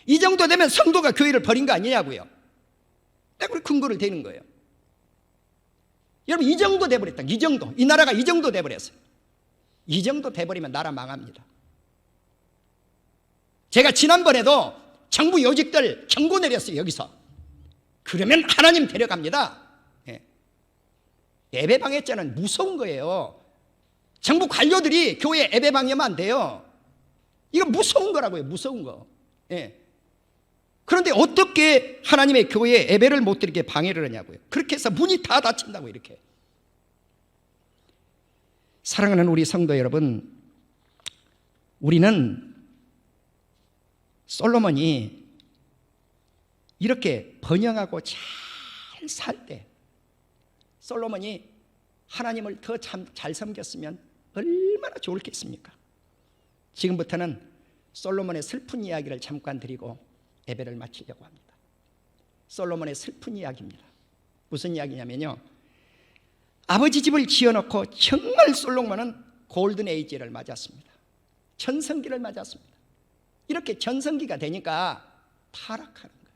A: 이 정도 되면 성도가 교회를 버린 거 아니냐고요. 내가 근거를 대는 거예요. 여러분, 이 정도 돼버렸다. 이 정도. 이 나라가 이 정도 돼버렸어요. 이 정도 돼버리면 나라 망합니다. 제가 지난번에도 정부 요직들 경고 내렸어요. 여기서. 그러면 하나님 데려갑니다. 예배 방해죄는 무서운 거예요. 정부 관료들이 교회 예배 방해하면 안 돼요. 이거 무서운 거라고요. 무서운 거. 그런데 어떻게 하나님의 교회에 예배를 못 드리게 방해를 하냐고요. 그렇게 해서 문이 다 닫힌다고. 이렇게. 사랑하는 우리 성도 여러분, 우리는 솔로몬이 이렇게 번영하고 잘 살 때, 솔로몬이 하나님을 더 참 잘 섬겼으면 얼마나 좋을겠습니까? 지금부터는 솔로몬의 슬픈 이야기를 잠깐 드리고 예배를 마치려고 합니다. 솔로몬의 슬픈 이야기입니다. 무슨 이야기냐면요, 아버지 집을 지어놓고 정말 솔로몬은 골든 에이지를 맞았습니다. 전성기를 맞았습니다. 이렇게 전성기가 되니까 타락하는 거예요.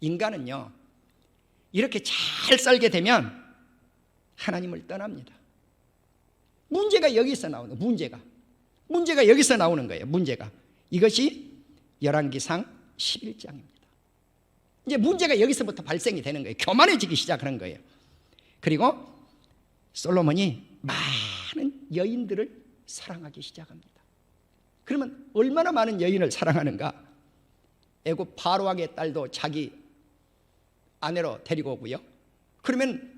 A: 인간은요, 이렇게 잘 살게 되면 하나님을 떠납니다. 문제가 여기서 나오는 거예요. 문제가 여기서 나오는 거예요. 문제가. 이것이 열왕기상 11장입니다. 이제 문제가 여기서부터 발생이 되는 거예요. 교만해지기 시작하는 거예요. 그리고 솔로몬이 많은 여인들을 사랑하기 시작합니다. 그러면 얼마나 많은 여인을 사랑하는가? 애굽 바로왕의 딸도 자기 아내로 데리고 오고요. 그러면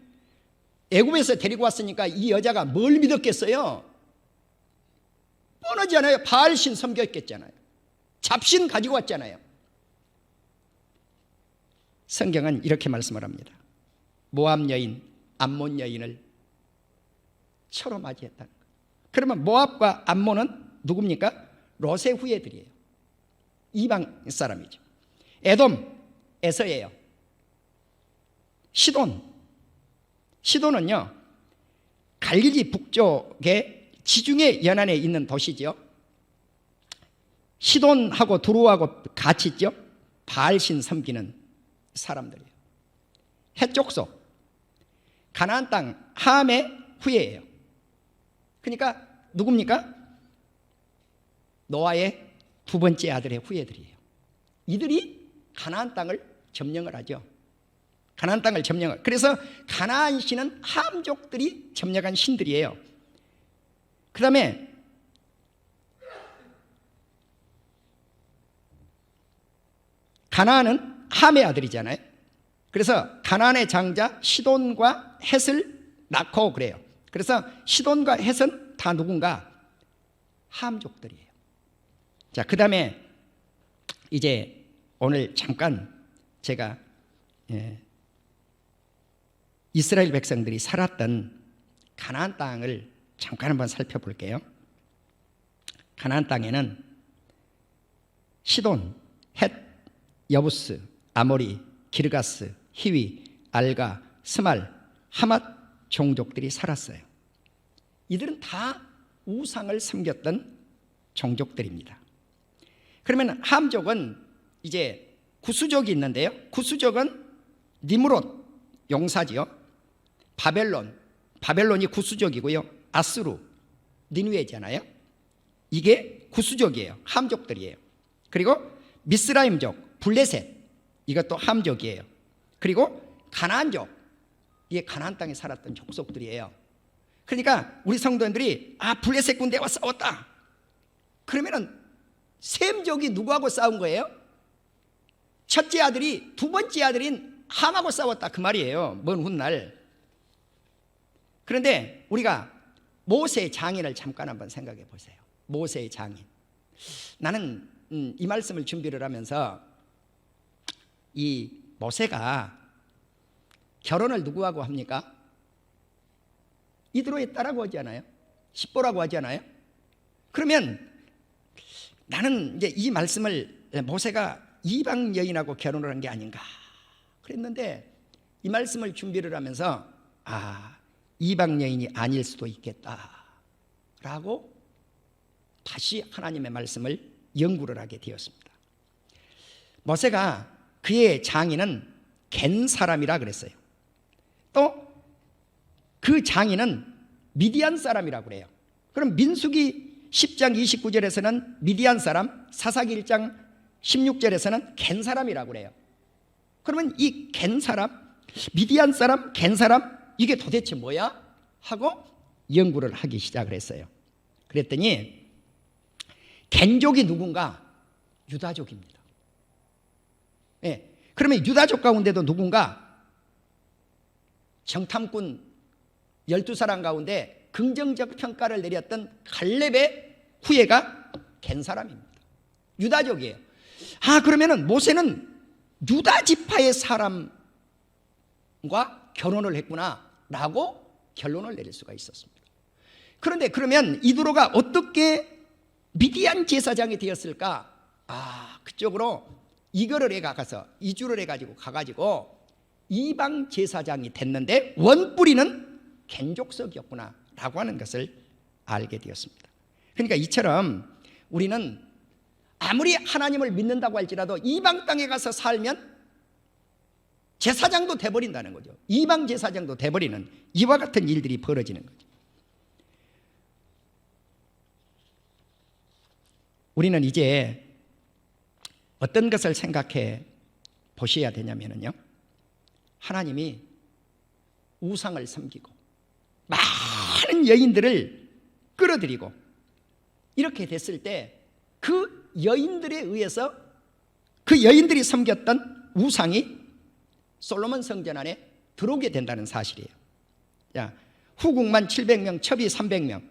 A: 애굽에서 데리고 왔으니까 이 여자가 뭘 믿었겠어요? 뻔하지 않아요? 바알신 섬겼겠잖아요. 잡신 가지고 왔잖아요. 성경은 이렇게 말씀을 합니다. 모압 여인, 암몬 여인을 처로 맞이했다는 거예요. 그러면 모압과 암몬은 누굽니까? 롯의 후예들이에요. 이방 사람이죠. 에돔, 에서예요. 시돈은요, 갈릴리 북쪽의 지중해 연안에 있는 도시죠. 시돈하고 두로하고 같이 있죠. 바알신 섬기는 사람들이에요. 해족속, 가나안 땅 함의 후예예요. 그러니까 누굽니까? 노아의 두 번째 아들의 후예들이에요. 이들이 가나안 땅을 점령을 하죠. 가나안 땅을 점령을. 그래서 가나안 신은 함족들이 점령한 신들이에요. 그 다음에 가나안은 함의 아들이잖아요. 그래서 가나안의 장자 시돈과 헷을 낳고 그래요. 그래서 시돈과 헷은 다 누군가? 함족들이에요. 자, 그 다음에 이제 오늘 잠깐 제가 이스라엘 백성들이 살았던 가나안 땅을 잠깐 한번 살펴볼게요. 가나안 땅에는 시돈, 헷, 여부스, 아모리, 기르가스, 히위, 알가, 스말, 하맛 종족들이 살았어요. 이들은 다 우상을 섬겼던 종족들입니다. 그러면 함족은 이제 구수족이 있는데요. 구수족은 니므롯 용사지요. 바벨론이 구수족이고요. 아수르, 니누에잖아요. 이게 구수족이에요. 함족들이에요. 그리고 미스라임족, 블레셋, 이것도 함족이에요. 그리고 가나안족, 이게 가나안 땅에 살았던 족속들이에요. 그러니까 우리 성도님들이 블레셋 군대와 싸웠다. 그러면은 셈족이 누구하고 싸운 거예요? 첫째 아들이 두 번째 아들인 함하고 싸웠다 그 말이에요. 먼 훗날. 그런데 우리가 모세의 장인을 잠깐 한번 생각해 보세요. 모세의 장인. 나는 이 말씀을 준비를 하면서 이 모세가 결혼을 누구하고 합니까? 이드로의 딸하고 하지 않아요? 십보라고 하지 않아요? 그러면 나는 이제 이 말씀을 모세가 이방 여인하고 결혼을 한 게 아닌가 그랬는데 이 말씀을 준비를 하면서 이방 여인이 아닐 수도 있겠다라고 다시 하나님의 말씀을 연구를 하게 되었습니다. 모세가 그의 장인은 겐 사람이라 그랬어요. 또 그 장인은 미디안 사람이라고 그래요. 그럼 민수기 10장 29절에서는 미디안 사람, 사사기 1장 16절에서는 겐 사람이라고 그래요. 그러면 이 겐 사람, 미디안 사람, 겐 사람 이게 도대체 뭐야? 하고 연구를 하기 시작을 했어요. 그랬더니 겐족이 누군가? 유다족입니다. 네. 그러면 유다족 가운데도 누군가? 정탐꾼 12사람 가운데 긍정적 평가를 내렸던 갈렙의 후예가 겐 사람입니다. 유다족이에요. 그러면은 모세는 유다 지파의 사람과 결혼을 했구나라고 결론을 내릴 수가 있었습니다. 그런데 그러면 이드로가 어떻게 미디안 제사장이 되었을까? 그쪽으로 이거를 해가서 이주를 해가지고 가가지고 이방 제사장이 됐는데 원뿌리는 겐족속이었구나 라고 하는 것을 알게 되었습니다. 그러니까 이처럼 우리는 아무리 하나님을 믿는다고 할지라도 이방 땅에 가서 살면 제사장도 돼버린다는 거죠. 이방 제사장도 돼버리는 이와 같은 일들이 벌어지는 거죠. 우리는 이제 어떤 것을 생각해 보셔야 되냐면요, 하나님이 우상을 섬기고 많은 여인들을 끌어들이고 이렇게 됐을 때 그 여인들에 의해서 그 여인들이 섬겼던 우상이 솔로몬 성전 안에 들어오게 된다는 사실이에요. 후궁만 700명, 첩이 300명,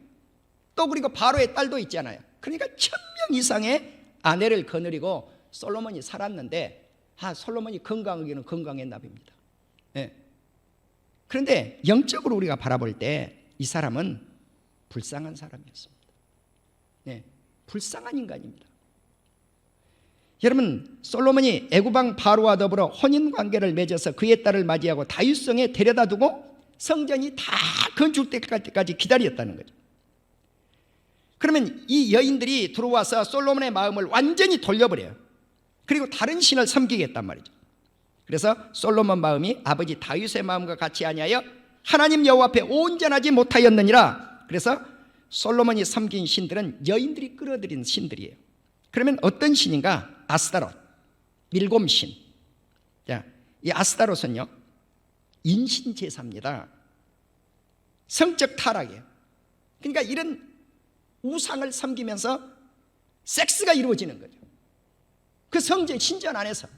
A: 또 그리고 바로의 딸도 있잖아요. 그러니까 1000명 이상의 아내를 거느리고 솔로몬이 살았는데 솔로몬이 건강하기는 건강했나 봅니다. 그런데 영적으로 우리가 바라볼 때 이 사람은 불쌍한 사람이었습니다. 불쌍한 인간입니다. 여러분, 솔로몬이 애굽왕 바로와 더불어 혼인관계를 맺어서 그의 딸을 맞이하고 다윗성에 데려다 두고 성전이 다 건축될 때까지 기다렸다는 거죠. 그러면 이 여인들이 들어와서 솔로몬의 마음을 완전히 돌려버려요. 그리고 다른 신을 섬기겠단 말이죠. 그래서 솔로몬 마음이 아버지 다윗의 마음과 같이 아니하여 하나님 여호와 앞에 온전하지 못하였느니라. 그래서 솔로몬이 섬긴 신들은 여인들이 끌어들인 신들이에요. 그러면 어떤 신인가? 아스타롯, 밀곰신. 이 아스타롯은요, 인신제사입니다. 성적 타락이에요. 그러니까 이런 우상을 섬기면서 섹스가 이루어지는 거죠. 그 성전 신전 안에서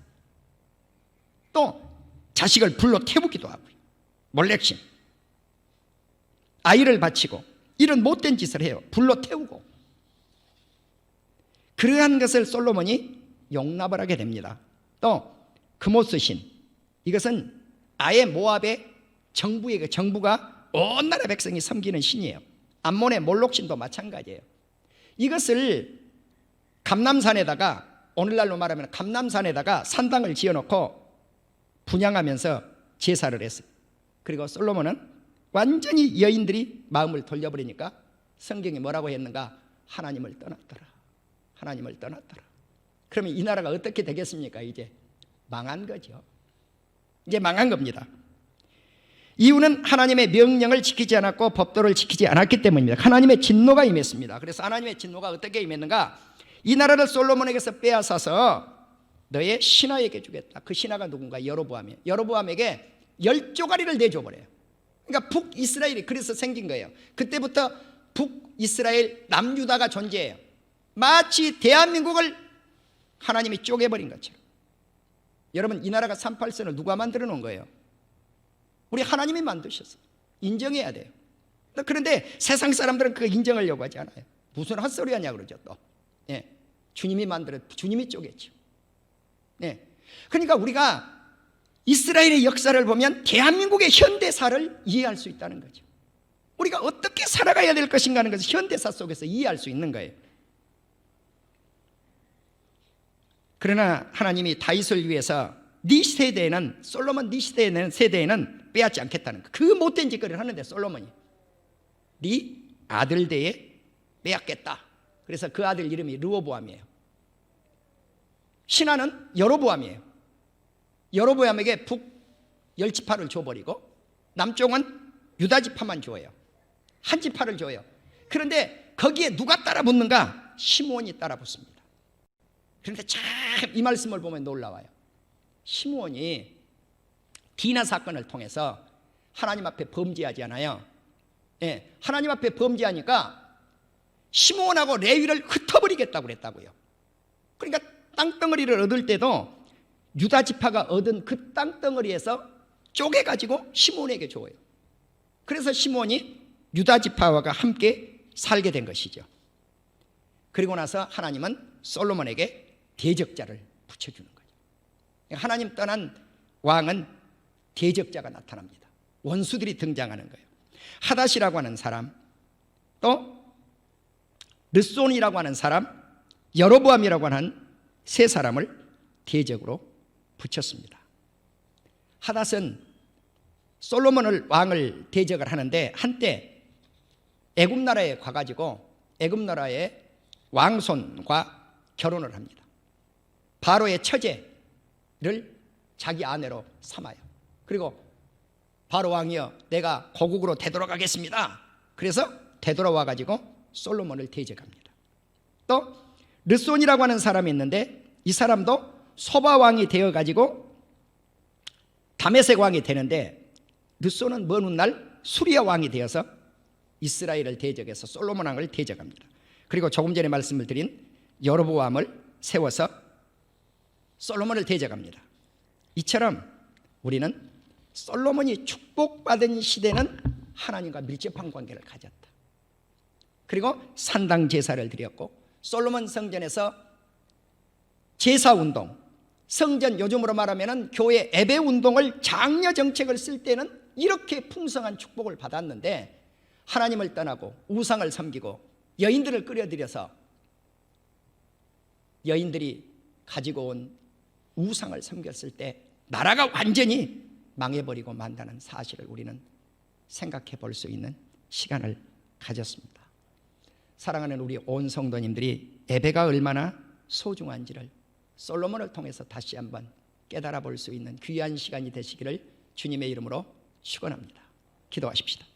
A: 또 자식을 불러 태우기도 하고요. 몰렉신, 아이를 바치고 이런 못된 짓을 해요. 불러 태우고. 그러한 것을 솔로몬이 용납을 하게 됩니다. 또 그모스신, 이것은 아예 모압의 정부가 온 나라 백성이 섬기는 신이에요. 암몬의 몰록신도 마찬가지예요. 이것을 감남산에다가, 오늘날로 말하면 감남산에다가 산당을 지어놓고 분양하면서 제사를 했어요. 그리고 솔로몬은 완전히 여인들이 마음을 돌려버리니까 성경이 뭐라고 했는가? 하나님을 떠났더라. 하나님을 떠났더라. 그러면 이 나라가 어떻게 되겠습니까? 이제 망한 거죠. 이제 망한 겁니다. 이유는 하나님의 명령을 지키지 않았고 법도를 지키지 않았기 때문입니다. 하나님의 진노가 임했습니다. 그래서 하나님의 진노가 어떻게 임했는가? 이 나라를 솔로몬에게서 빼앗아서 너의 신하에게 주겠다. 그 신하가 누군가? 여로보암이에요. 여로보암에게 10조가리를 내줘버려요. 그러니까 북이스라엘이 그래서 생긴 거예요. 그때부터 북이스라엘 남유다가 존재해요. 마치 대한민국을 하나님이 쪼개버린 것처럼. 여러분, 이 나라가 38선을 누가 만들어 놓은 거예요? 우리 하나님이 만드셨어요. 인정해야 돼요. 그런데 세상 사람들은 그 인정하려고 하지 않아요. 무슨 헛소리 하냐 그러죠 또. 예. 주님이 주님이 쪼개죠. 예. 그러니까 우리가 이스라엘의 역사를 보면 대한민국의 현대사를 이해할 수 있다는 거죠. 우리가 어떻게 살아가야 될 것인가 하는 것을 현대사 속에서 이해할 수 있는 거예요. 그러나 하나님이 다윗을 위해서 네 세대에는, 솔로몬 네 세대에는 빼앗지 않겠다는 거. 그 못된 짓거리를 하는데 솔로몬이 네 아들 대에 빼앗겠다. 그래서 그 아들 이름이 르호보암이에요. 신하는 여로보암이에요. 여로보암에게 북 10지파를 줘버리고 남쪽은 유다 지파만 줘요. 한 지파를 줘요. 그런데 거기에 누가 따라 붙는가? 시므온이 따라 붙습니다. 그런데 참 이 말씀을 보면 놀라워요. 시므온이 디나 사건을 통해서 하나님 앞에 범죄하지 않아요. 예, 하나님 앞에 범죄하니까 시므온하고 레위를 흩어버리겠다고 그랬다고요. 그러니까 땅덩어리를 얻을 때도 유다 지파가 얻은 그 땅덩어리에서 쪼개가지고 시므온에게 줘요. 그래서 시므온이 유다 지파와 함께 살게 된 것이죠. 그리고 나서 하나님은 솔로몬에게 대적자를 붙여주는 거죠. 하나님 떠난 왕은 대적자가 나타납니다. 원수들이 등장하는 거예요. 하닷이라고 하는 사람, 또 르손이라고 하는 사람, 여로보암이라고 하는 세 사람을 대적으로 붙였습니다. 하닷은 솔로몬을 왕을 대적을 하는데 한때 애굽 나라에 가가지고 애굽 나라의 왕손과 결혼을 합니다. 바로의 처제를 자기 아내로 삼아요. 그리고 바로 왕이여, 내가 고국으로 되돌아가겠습니다. 그래서 되돌아와가지고 솔로몬을 대적합니다. 또 르손이라고 하는 사람이 있는데 이 사람도 소바 왕이 되어가지고 다메섹 왕이 되는데 르손은 먼 훗날 수리아 왕이 되어서 이스라엘을 대적해서 솔로몬 왕을 대적합니다. 그리고 조금 전에 말씀을 드린 여로보암을 세워서 솔로몬을 대적합니다. 이처럼 우리는 솔로몬이 축복받은 시대는 하나님과 밀접한 관계를 가졌다. 그리고 산당 제사를 드렸고 솔로몬 성전에서 제사운동, 성전, 요즘으로 말하면 교회 예배운동을 장려 정책을 쓸 때는 이렇게 풍성한 축복을 받았는데 하나님을 떠나고 우상을 섬기고 여인들을 끌어들여서 여인들이 가지고 온 우상을 섬겼을 때 나라가 완전히 망해버리고 만다는 사실을 우리는 생각해 볼 수 있는 시간을 가졌습니다. 사랑하는 우리 온 성도님들이 예배가 얼마나 소중한지를 솔로몬을 통해서 다시 한번 깨달아 볼 수 있는 귀한 시간이 되시기를 주님의 이름으로 축원합니다. 기도하십시다.